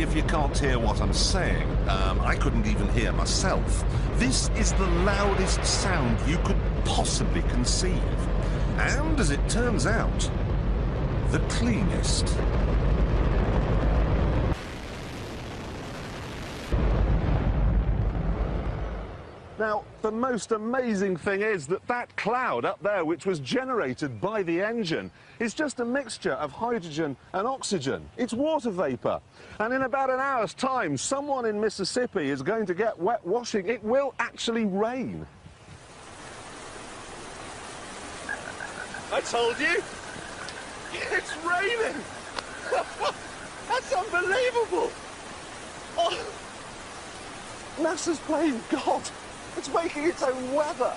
sorry if you can't hear what I'm saying. I couldn't even hear myself. This is the loudest sound you could possibly conceive. And, as it turns out, the cleanest. Now, the most amazing thing is that that cloud up there, which was generated by the engine, is just a mixture of hydrogen and oxygen. It's water vapour. And in about an hour's time, someone in Mississippi is going to get wet washing. It will actually rain. I told you! It's raining! That's unbelievable! Oh, NASA's playing God. It's making its own weather.